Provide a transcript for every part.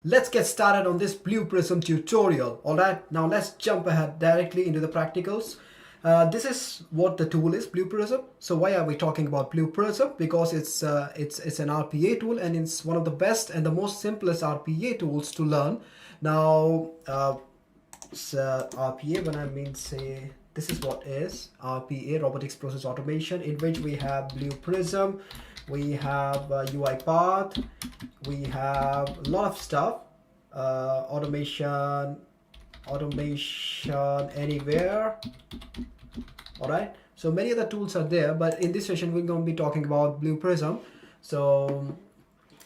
Let's get started on this Blue Prism tutorial. Alright, now let's jump ahead directly into the practicals. This is what the tool is, Blue Prism. So why are we talking about Blue Prism? Because it's an RPA tool, and it's one of the best and the most simplest RPA tools to learn. Now, RPA, when I mean say, this is what is RPA, Robotics Process Automation, in which we have Blue Prism, we have UI path, we have a lot of stuff, automation anywhere. All right, so many other tools are there, but in this session we're going to be talking about Blue Prism. So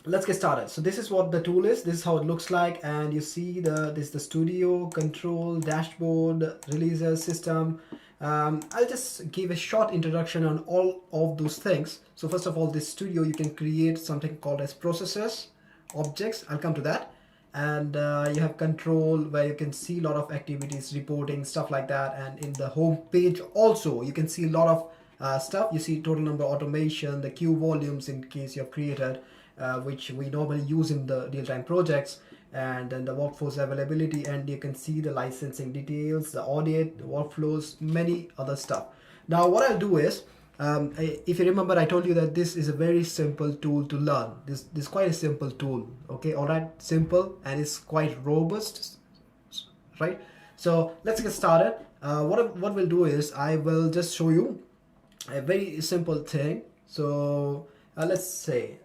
let's get started. So this is what the tool is. This is how it looks like, and you see this is the studio, control, dashboard, releases, system. I'll just give a short introduction on all of those things. So first of all, this studio, you can create something called as processes, objects. I'll come to that. And you have control, where you can see a lot of activities, reporting, stuff like that. And in the home page also, you can see a lot of stuff. You see total number automation, the queue volumes in case you have created, which we normally use in the real-time projects, and then the workforce availability, and you can see the licensing details, the audit, the workflows, many other stuff. Now what I'll do is, if you remember, I told you that this is a very simple tool to learn. This is quite a simple tool. Okay, all right, simple, and it's quite robust, right? So let's get started. What we'll do is, I will just show you a very simple thing. So let's say,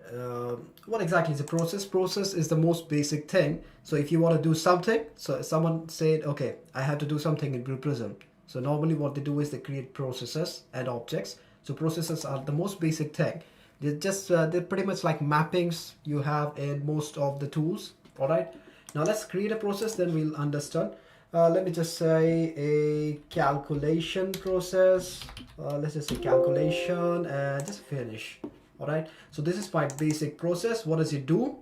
what exactly is a process? Process is the most basic thing. So if you want to do something, so someone said, okay, I have to do something in Blue Prism. So normally what they do is they create processes and objects. So processes are the most basic thing. They're pretty much like mappings you have in most of the tools. All right, now let's create a process, then we'll understand. Let me just say a calculation process. Let's just say calculation, and just finish. All right, so this is my basic process. What does it do?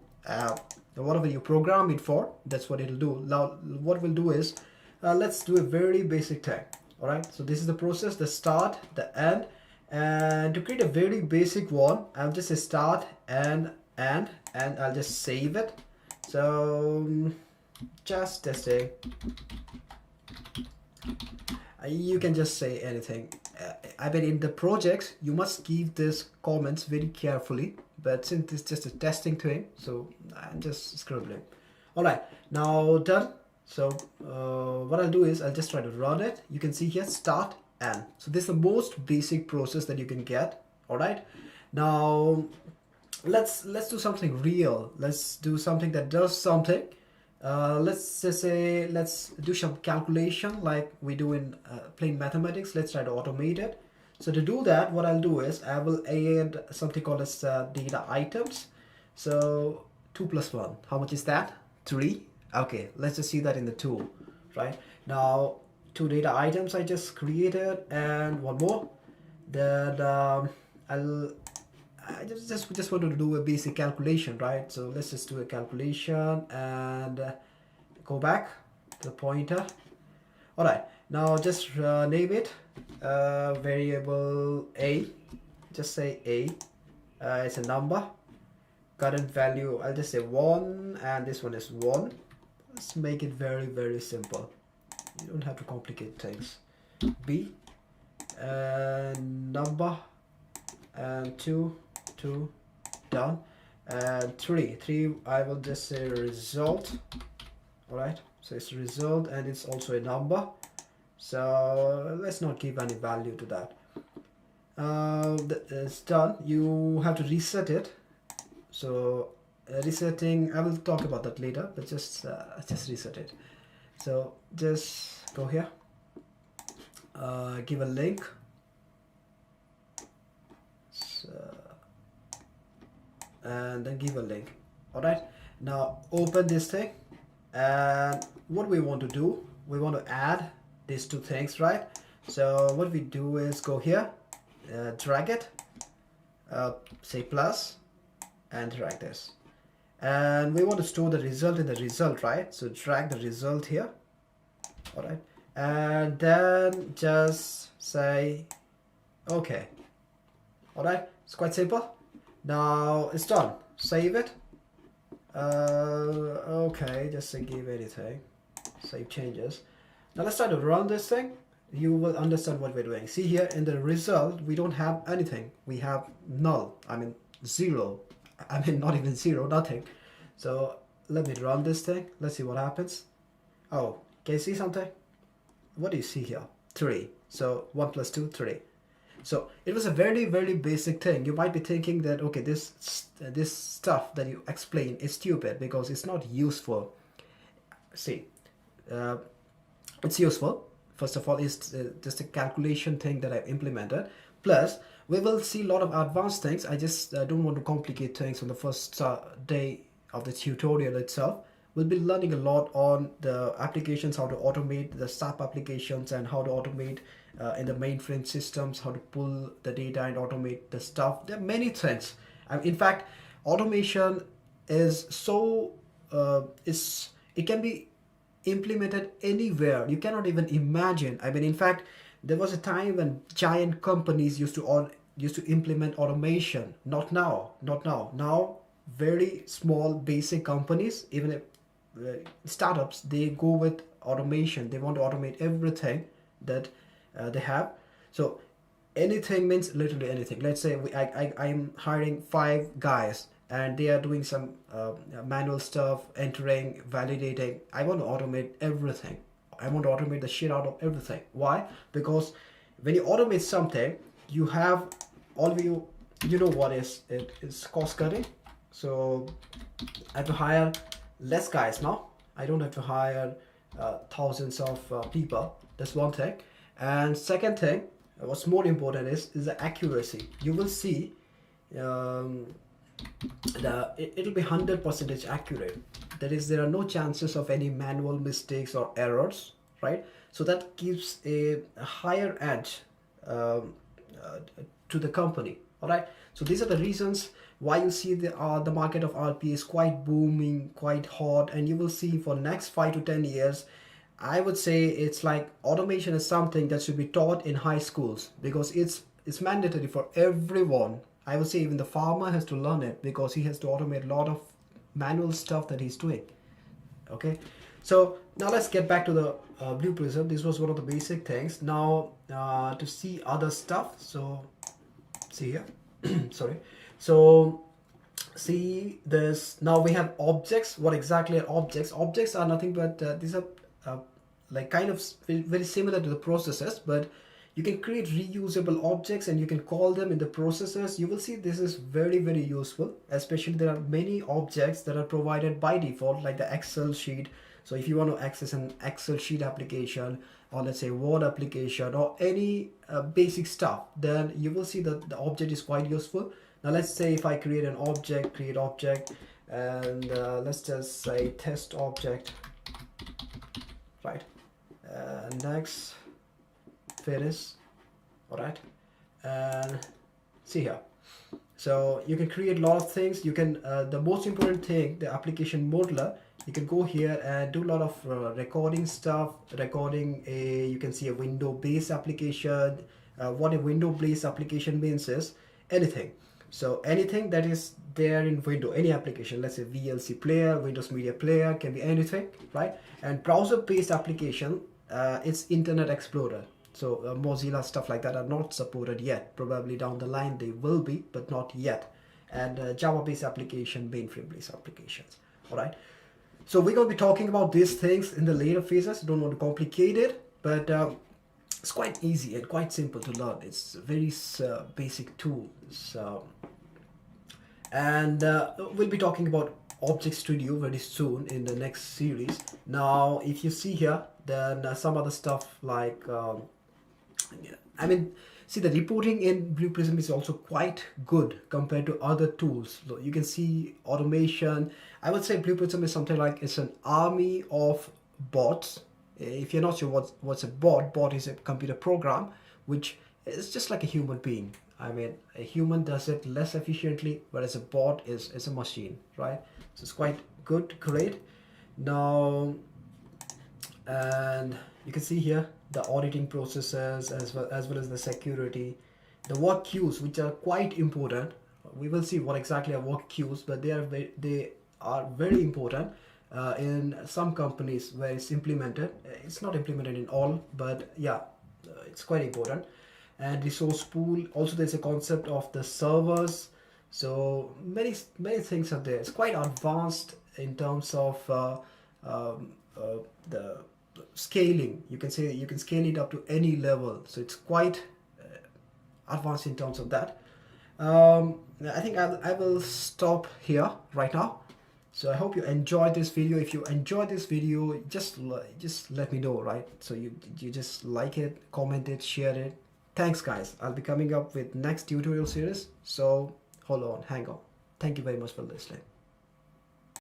Whatever you program it for, that's what it'll do. Now what we'll do is, let's do a very basic thing. All right, so this is the process, the start, the end. And to create a very basic one, I'll just say start and I'll just save it. So just testing. You can just say anything. I mean, in the projects, you must give this comments very carefully, but since it's just a testing thing, so I'm just scribbling. All right, now done. So what I'll do is, I'll just try to run it. You can see here, start and. So this is the most basic process that you can get. All right, now let's do something real. Let's do something that does something. Let's just say, let's do some calculation like we do in plain mathematics. Let's try to automate it. So to do that, what I'll do is, I will add something called as data items. So 2 plus 1, how much is that? 3. Okay, let's just see that in the tool. Right now, 2 data items I just created, and one more. Then I just wanted to do a basic calculation, right? So let's just do a calculation and go back to the pointer. All right, now just name it variable A. Just say A. It's a number. Current value, I'll just say 1, and this one is 1. Let's make it very, very simple. You don't have to complicate things. B, number, and 2, done, and 3, I will just say result. All right, so it's result, and it's also a number, so let's not give any value to that. It's done. You have to reset it. So resetting, I will talk about that later, but just reset it. So just go here, give a link. And then give a link. All right, now open this thing, and what we want to do, we want to add these 2 things, right? So what we do is go here, drag it, say plus, and drag this, and we want to store the result in the result, right? So drag the result here. All right, and then just say okay. All right, it's quite simple. Now it's done. Save it. Okay, just say give anything, save changes. Now let's try to run this thing. You will understand what we're doing. See here in the result, we don't have anything. We have null, I mean zero. I mean not even zero, nothing. So let me run this thing. Let's see what happens. Oh, can you see something? What do you see here? 3. So 1 plus 2, 3. So it was a very, very basic thing. You might be thinking that, okay, this stuff that you explain is stupid because it's not useful. See, it's useful. First of all, it's just a calculation thing that I've implemented. Plus, we will see a lot of advanced things. I just don't want to complicate things on the first day of the tutorial itself. We'll be learning a lot on the applications, how to automate the SAP applications and how to automate in the mainframe systems, how to pull the data and automate the stuff. There are many things. In fact, automation is so, it can be implemented anywhere. You cannot even imagine. I mean, in fact, there was a time when giant companies used to implement automation. Not now. Now, very small basic companies, even if startups, they go with automation. They want to automate everything that they have. So anything means literally anything. Let's say I'm hiring 5 guys and they are doing some manual stuff, entering, validating. I want to automate everything. I want to automate the shit out of everything. Why? Because when you automate something, you have all of you know what is it is cost cutting. So I have to hire less guys now. I don't have to hire thousands of people. That's one thing. And second thing, what's more important is the accuracy. You will see it'll be 100% accurate. That is, there are no chances of any manual mistakes or errors, right? So that gives a higher edge to the company. All right. So these are the reasons why you see the market of RPA is quite booming, quite hot, and you will see for next 5 to 10 years. I would say it's like automation is something that should be taught in high schools because it's mandatory for everyone. I would say even the farmer has to learn it because he has to automate a lot of manual stuff that he's doing. Okay, so now let's get back to the Blue Prism. This was one of the basic things. Now to see other stuff. So see here. Sorry. So see this. Now we have objects. What exactly are objects? Objects are nothing but these are like kind of very similar to the processes, but you can create reusable objects and you can call them in the processes. You will see this is very, very useful, especially there are many objects that are provided by default, like the Excel sheet. So if you want to access an Excel sheet application, or let's say Word application, or any basic stuff, then you will see that the object is quite useful. Now let's say if I create an object, create object, and let's just say test object, right? Next, finish. All right, and see here. So you can create a lot of things. You can the most important thing, the application modeler. You can go here and do a lot of recording stuff. You can see a window-based application. What a window-based application means is anything. So anything that is there in window, any application, let's say VLC player, Windows Media Player, can be anything, right? And browser-based application, it's Internet Explorer. So Mozilla, stuff like that are not supported yet. Probably down the line they will be, but not yet. And Java-based application, mainframe-based applications, all right? So we're going to be talking about these things in the later phases. Don't want to complicate it, but it's quite easy and quite simple to learn. It's a very basic tool. So, and we'll be talking about Object Studio very soon in the next series. Now, if you see here, then some other stuff like, I mean, see the reporting in Blue Prism is also quite good compared to other tools. So you can see automation. I would say Blue Prism is something like it's an army of bots. If you're not sure what's a bot is a computer program which is just like a human being. I mean, a human does it less efficiently, whereas a bot is a machine, right? So it's quite good, great. Now, and you can see here the auditing processes as well as the security, the work queues, which are quite important. We will see what exactly are work queues, but they are very important in some companies where it's implemented. It's not implemented in all, but yeah, it's quite important. And resource pool, also there's a concept of the servers. So many things are there. It's quite advanced in terms of the scaling. You can say you can scale it up to any level, so it's quite advanced in terms of that. I think I will stop here right now. So I hope you enjoyed this video. If you enjoyed this video, just let me know, right? So you just like it, comment it, share it. Thanks guys. I'll be coming up with next tutorial series. So hold on, hang on. Thank you very much for listening.